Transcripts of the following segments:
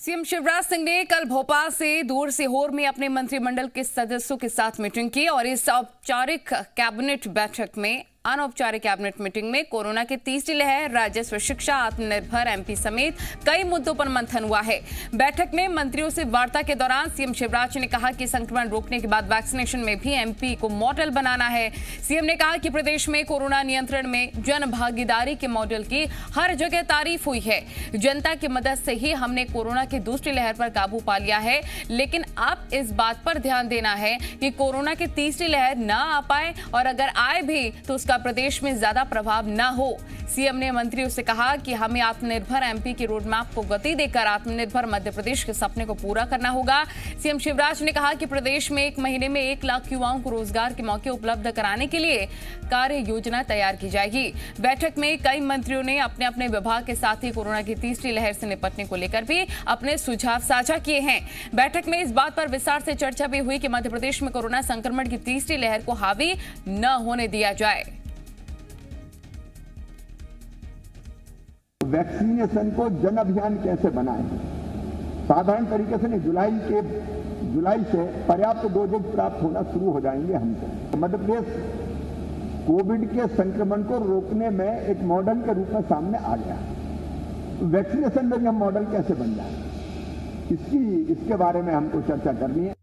CM Shivraj Singh ने कल भोपाल से दूर सीहोर में अपने मंत्रिमंडल के सदस्यों के साथ मीटिंग की और इस औपचारिक कैबिनेट बैठक में अनौपचारिक कैबिनेट मीटिंग में कोरोना की तीसरी लहर, राजस्व, शिक्षा, आत्मनिर्भर एमपी समेत कई मुद्दों पर मंथन हुआ है। बैठक में मंत्रियों से वार्ता के दौरान सीएम शिवराज ने कहा कि संक्रमण रोकने के बाद वैक्सीनेशन में भी एमपी को मॉडल बनाना है। सीएम ने कहा कि प्रदेश में कोरोना नियंत्रण में जन भागीदारी के मॉडल की हर जगह तारीफ हुई है। जनता की मदद से ही हमने कोरोना की दूसरी लहर पर काबू पा लिया है, लेकिन अब इस बात पर ध्यान देना है कि कोरोना की तीसरी लहर न आ पाए और अगर आए भी तो उसका प्रदेश में ज्यादा प्रभाव न हो। सीएम ने मंत्रियों से कहा कि हमें आत्मनिर्भर एमपी की रोडमैप को गति देकर आत्मनिर्भर मध्य प्रदेश के सपने को पूरा करना होगा। सीएम शिवराज ने कहा कि प्रदेश में 1 महीने में 1 लाख युवाओं को रोजगार के मौके उपलब्ध कराने के लिए कार्य योजना तैयार की जाएगी। बैठक में कई मंत्रियों ने अपने अपने विभाग के साथ ही कोरोना की तीसरी लहर से निपटने को लेकर भी अपने सुझाव साझा किए हैं। बैठक में इस बात पर विस्तार से चर्चा भी हुई कि मध्य प्रदेश में कोरोना संक्रमण की तीसरी लहर को हावी न होने दिया जाए। वैक्सीनेशन को जन अभियान कैसे बनाएं? साधारण तरीके से नहीं, जुलाई से पर्याप्त डोजेज प्राप्त होना शुरू हो जाएंगे हमको। मध्य प्रदेश कोविड के संक्रमण को रोकने में एक मॉडल के रूप में सामने आ गया। वैक्सीनेशन में भी हम मॉडल कैसे बन जाए, इसके बारे में हमको चर्चा करनी है।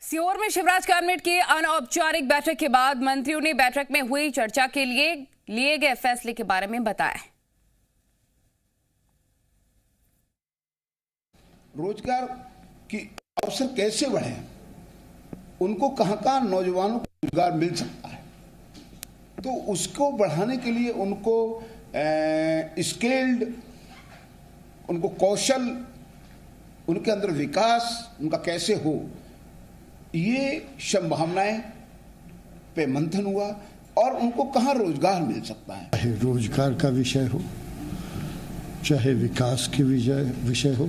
सीहोर में शिवराज कैबिनेट की अनौपचारिक बैठक के बाद मंत्रियों ने बैठक में हुई चर्चा के लिए लिए गए फैसले के बारे में बताया। रोजगार की अवसर कैसे बढ़े, उनको कहां नौजवानों को रोजगार मिल सकता है, तो उसको बढ़ाने के लिए उनको स्किल्ड, उनको कौशल, उनके अंदर विकास उनका कैसे हो, ये संभावनाएं पे मंथन हुआ और उनको कहां रोजगार मिल सकता है। चाहे रोजगार का विषय हो, चाहे विकास के विषय हो,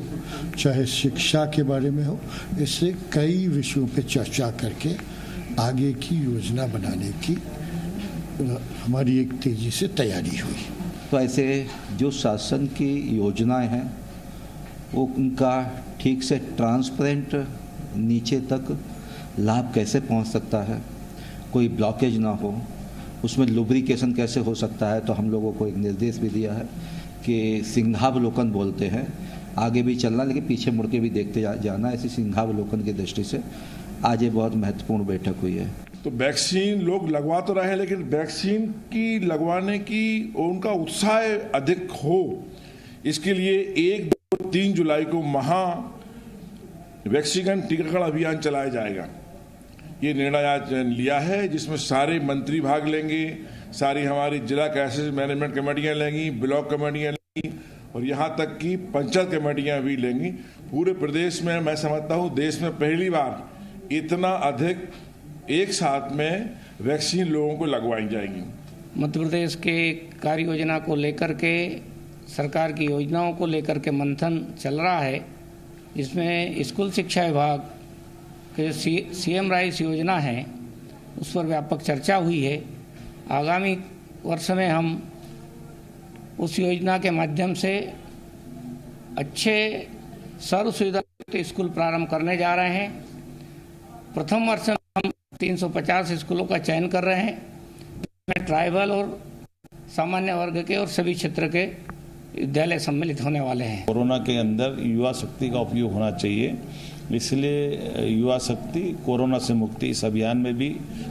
चाहे शिक्षा के बारे में हो, इससे कई विषयों पे चर्चा करके आगे की योजना बनाने की हमारी एक तेजी से तैयारी हुई। तो ऐसे जो शासन की योजनाएं हैं वो उनका ठीक से ट्रांसपेरेंट नीचे तक लाभ कैसे पहुंच सकता है, कोई ब्लॉकेज ना हो, उसमें लुब्रिकेशन कैसे हो सकता है। तो हम लोगों को एक निर्देश भी दिया है कि सिंहावलोकन बोलते हैं, आगे भी चलना लेकिन पीछे मुड़ के भी देखते जाना। ऐसी सिंहावलोकन की दृष्टि से आज ये बहुत महत्वपूर्ण बैठक हुई है। तो वैक्सीन लोग लगवा तो रहे हैं, लेकिन वैक्सीन की लगवाने की उनका उत्साह अधिक हो, इसके लिए 1, 2, 3 जुलाई को महा वैक्सीन टीकाकरण अभियान चलाया जाएगा। ये निर्णय आज लिया है, जिसमें सारे मंत्री भाग लेंगे, सारी हमारी जिला क्राइसिस मैनेजमेंट कमेटियां लेंगी, ब्लॉक कमेटियां लेंगी और यहाँ तक कि पंचायत कमेटियां भी लेंगी। पूरे प्रदेश में मैं समझता हूँ देश में पहली बार इतना अधिक एक साथ में वैक्सीन लोगों को लगवाई जाएगी। मध्य प्रदेश के कार्य योजना को लेकर के, सरकार की योजनाओं को लेकर के मंथन चल रहा है, जिसमें स्कूल शिक्षा विभाग के सीएम राइस योजना है, उस पर व्यापक चर्चा हुई है। आगामी वर्ष में हम उस योजना के माध्यम से अच्छे सर्व सुविधा स्कूल प्रारंभ करने जा रहे हैं। प्रथम वर्ष में हम 350 स्कूलों का चयन कर रहे हैं, जिसमें ट्राइबल और सामान्य वर्ग के और सभी क्षेत्र के विद्यालय सम्मिलित होने वाले हैं। कोरोना के अंदर युवा शक्ति का उपयोग होना चाहिए, इसलिए युवा शक्ति कोरोना से मुक्ति इस अभियान में भी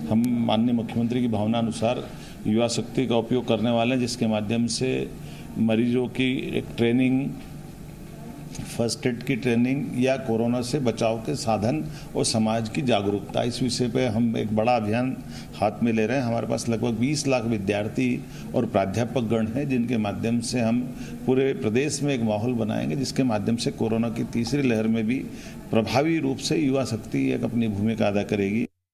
हम माननीय मुख्यमंत्री की भावना अनुसार युवा शक्ति का उपयोग करने वाले हैं, जिसके माध्यम से मरीजों की एक ट्रेनिंग, फर्स्ट एड की ट्रेनिंग या कोरोना से बचाव के साधन और समाज की जागरूकता, इस विषय पे हम एक बड़ा अभियान हाथ में ले रहे हैं। हमारे पास लगभग 20 लाख विद्यार्थी और प्राध्यापक गण हैं, जिनके माध्यम से हम पूरे प्रदेश में एक माहौल बनाएंगे, जिसके माध्यम से कोरोना की तीसरी लहर में भी प्रभावी रूप से युवा शक्ति एक अपनी भूमिका अदा करेगी।